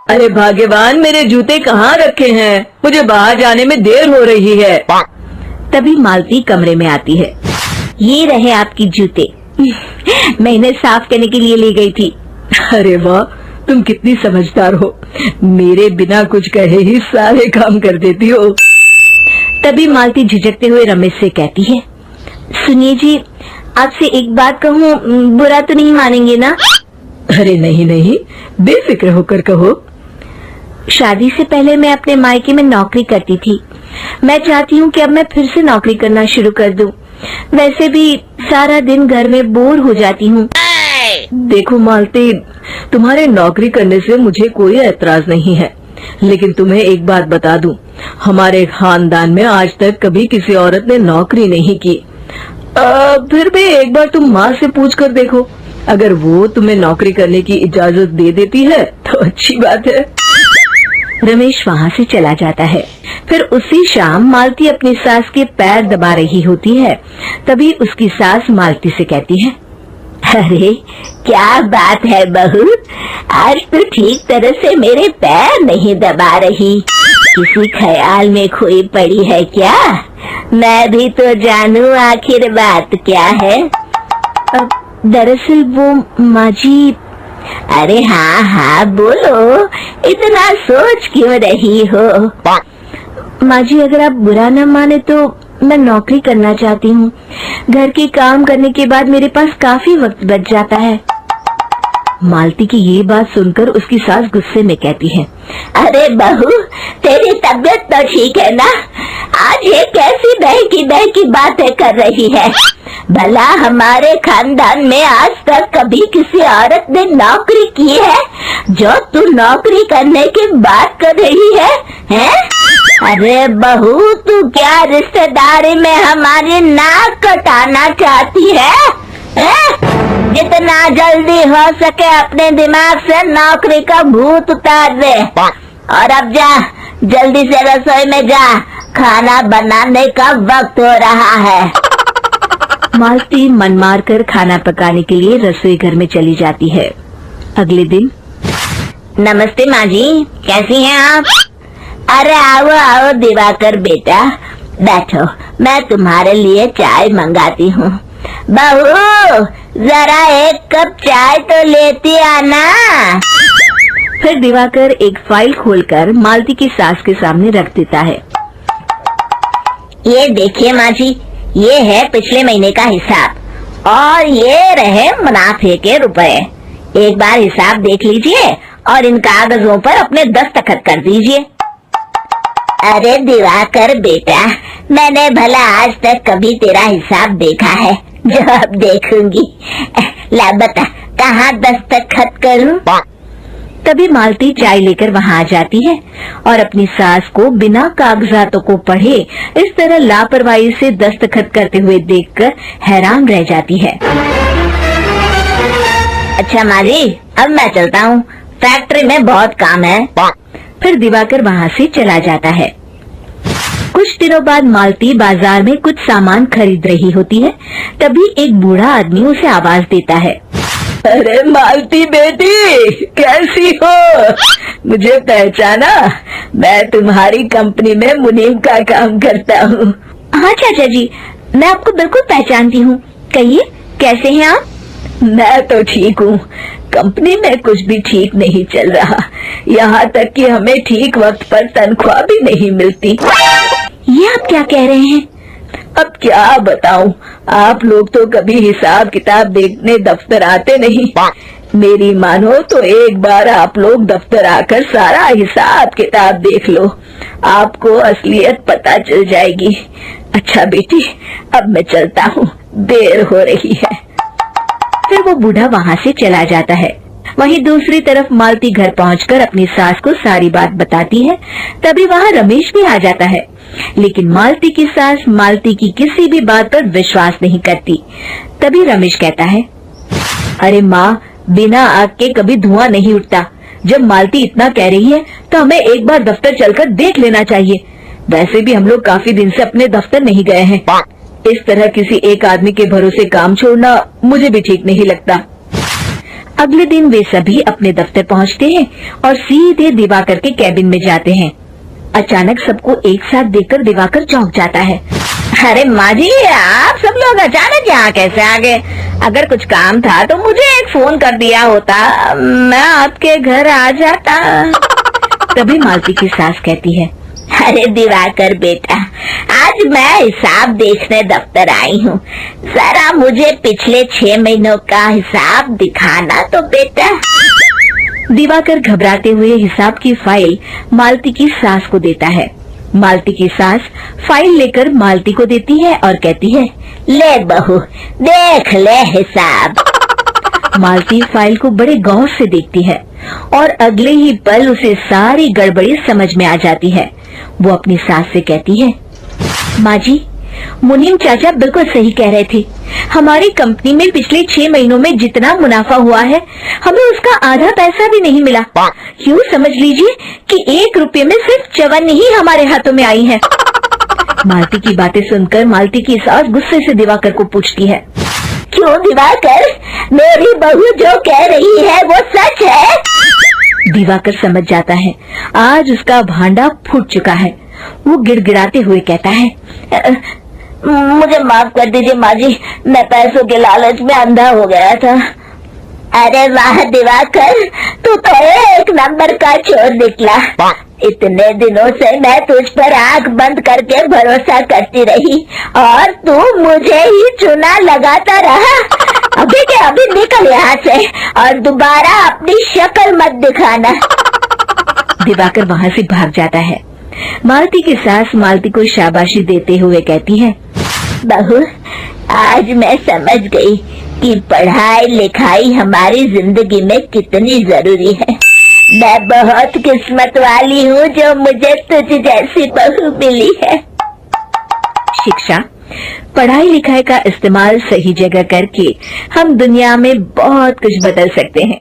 अरे भाग्यवान, मेरे जूते कहाँ रखे हैं? मुझे बाहर जाने में देर हो रही है। तभी मालती कमरे में आती है। ये रहे आपकी जूते। मैं इन्हें साफ करने के लिए ले गई थी। अरे वाह, तुम कितनी समझदार हो। मेरे बिना कुछ कहे ही सारे काम कर देती हो। तभी मालती झिझकते हुए रमेश से कहती है, सुनिए जी, आपसे एक बात कहूँ, बुरा तो नहीं मानेंगे ना? अरे नहीं नहीं, बेफिक्र होकर कहो। शादी से पहले मैं अपने मायके में नौकरी करती थी। मैं चाहती हूँ कि अब मैं फिर से नौकरी करना शुरू कर दूँ। वैसे भी सारा दिन घर में बोर हो जाती हूँ। देखो मालती, तुम्हारे नौकरी करने से मुझे कोई एतराज नहीं है, लेकिन तुम्हें एक बात बता दूं, हमारे खानदान में आज तक कभी किसी औरत ने नौकरी नहीं की। फिर भी एक बार तुम माँ से पूछ कर देखो, अगर वो तुम्हें नौकरी करने की इजाजत दे देती है तो अच्छी बात है। रमेश वहाँ से चला जाता है। फिर उसी शाम मालती अपनी सास के पैर दबा रही होती है। तभी उसकी सास मालती से कहती है, अरे क्या बात है बहू, आज तो ठीक तरह से मेरे पैर नहीं दबा रही। किसी ख्याल में खोई पड़ी है क्या? मैं भी तो जानूं आखिर बात क्या है। दरअसल वो माँ जी। अरे हाँ हाँ बोलो, इतना सोच क्यों रही हो? माँ जी, अगर आप बुरा न माने तो मैं नौकरी करना चाहती हूँ। घर के काम करने के बाद मेरे पास काफी वक्त बच जाता है। मालती की ये बात सुनकर उसकी सास गुस्से में कहती है, अरे बहू, तेरी तबीयत तो ठीक है ना? आज ये कैसी बहकी बातें कर रही है? भला हमारे खानदान में आज तक कभी किसी औरत ने नौकरी की है जो तू नौकरी करने की बात कर रही है? हैं? अरे बहू, तू क्या रिश्तेदारी में हमारी नाक कटाना चाहती है? जितना जल्दी हो सके अपने दिमाग से नौकरी का भूत उतार दे, और अब जा, जल्दी से रसोई में जा, खाना बनाने का वक्त हो रहा है। मालती मन मार कर खाना पकाने के लिए रसोई घर में चली जाती है। अगले दिन, नमस्ते माँ जी, कैसी हैं आप? अरे आओ आओ दिवाकर बेटा, बैठो, मैं तुम्हारे लिए चाय मंगाती हूँ। बहू, जरा एक कप चाय तो लेती आना। फिर दिवाकर एक फाइल खोलकर मालती की सास के सामने रख देता है। ये देखिए माँ जी, ये है पिछले महीने का हिसाब और ये रहे मुनाफे के रुपए। एक बार हिसाब देख लीजिए और इन कागजों पर अपने दस्तखत कर दीजिए। अरे दिवाकर बेटा, मैंने भला आज तक कभी तेरा हिसाब देखा है जो अब देखूंगी? ला बता, कहाँ दस्तखत करूं? तभी मालती चाय लेकर वहाँ आ जाती है और अपनी सास को बिना कागजातों को पढ़े इस तरह लापरवाही से दस्तखत करते हुए देखकर हैरान रह जाती है। अच्छा माँ जी, अब मैं चलता हूँ, फैक्ट्री में बहुत काम है। फिर दिवाकर वहाँ से चला जाता है। कुछ दिनों बाद मालती बाजार में कुछ सामान खरीद रही होती है। तभी एक बूढ़ा आदमी उसे आवाज देता है, अरे मालती बेटी, कैसी हो? मुझे पहचाना? मैं तुम्हारी कंपनी में मुनीम का काम करता हूँ। हाँ चाचा जी, मैं आपको बिल्कुल पहचानती हूँ। कहिए, कैसे हैं आप? मैं तो ठीक हूँ, कंपनी में कुछ भी ठीक नहीं चल रहा, यहाँ तक कि हमें ठीक वक्त पर तनख्वाह भी नहीं मिलती। ये आप क्या कह रहे हैं? अब क्या बताऊं, आप लोग तो कभी हिसाब किताब देखने दफ्तर आते नहीं। मेरी मानो तो एक बार आप लोग दफ्तर आकर सारा हिसाब किताब देख लो, आपको असलियत पता चल जाएगी। अच्छा बेटी, अब मैं चलता हूँ, देर हो रही है। फिर वो बूढ़ा वहाँ से चला जाता है। वहीं दूसरी तरफ मालती घर पहुंचकर अपनी सास को सारी बात बताती है। तभी वहाँ रमेश भी आ जाता है, लेकिन मालती की सास मालती की किसी भी बात पर विश्वास नहीं करती। तभी रमेश कहता है, अरे माँ, बिना आग के कभी धुआं नहीं उठता। जब मालती इतना कह रही है तो हमें एक बार दफ्तर चलकर देख लेना चाहिए। वैसे भी हम लोग काफी दिन से अपने दफ्तर नहीं गए हैं। इस तरह किसी एक आदमी के भरोसे काम छोड़ना मुझे भी ठीक नहीं लगता। अगले दिन वे सभी अपने दफ्तर पहुंचते हैं और सीधे दिवाकर के कैबिन में जाते हैं। अचानक सबको एक साथ देखकर दिवाकर चौंक जाता है। अरे माँ जी, आप सब लोग अचानक यहाँ कैसे आ गए? अगर कुछ काम था तो मुझे एक फोन कर दिया होता, मैं आपके घर आ जाता। तभी मालती की सास कहती है, अरे दिवाकर बेटा, आज मैं हिसाब देखने दफ्तर आई हूँ, जरा मुझे पिछले 6 महीनों का हिसाब दिखाना तो बेटा। दिवाकर घबराते हुए हिसाब की फाइल मालती की सास को देता है। मालती की सास फाइल लेकर मालती को देती है और कहती है, ले बहू, देख ले हिसाब। मालती फाइल को बड़े गौर से देखती है और अगले ही पल उसे सारी गड़बड़ी समझ में आ जाती है। वो अपनी सास से कहती है, माँ जी, मुनीम चाचा बिल्कुल सही कह रहे थे। हमारी कंपनी में पिछले 6 महीनों में जितना मुनाफा हुआ है, हमें उसका आधा पैसा भी नहीं मिला। यूँ समझ लीजिए कि 1 रुपये में सिर्फ चवन्नी ही हमारे हाथों में आई है। मालती की बातें सुनकर मालती की सास गुस्से से दिवाकर को पूछती है, क्यों दिवाकर, मेरी बहू जो कह रही है वो सच है? दिवाकर समझ जाता है आज उसका भांडा फूट चुका है। वो गिड़गिड़ाते हुए कहता है, मुझे माफ कर दीजिए माँ जी, मैं पैसों के लालच में अंधा हो गया था। अरे वाह दिवाकर, तू तो एक नंबर का चोर निकला। इतने दिनों से मैं तुझ पर आंख बंद करके भरोसा करती रही और तू मुझे ही चुना लगाता रहा। अभी के अभी निकल यहाँ से और दोबारा अपनी शक्ल मत दिखाना। दिवाकर वहाँ से भाग जाता है। मालती की सास मालती को शाबाशी देते हुए कहती है, बहू, आज मैं समझ गई कि पढ़ाई लिखाई हमारी जिंदगी में कितनी जरूरी है। मैं बहुत किस्मत वाली हूँ जो मुझे तुझ जैसी बहू मिली है। शिक्षा, पढ़ाई लिखाई का इस्तेमाल सही जगह करके हम दुनिया में बहुत कुछ बदल सकते हैं।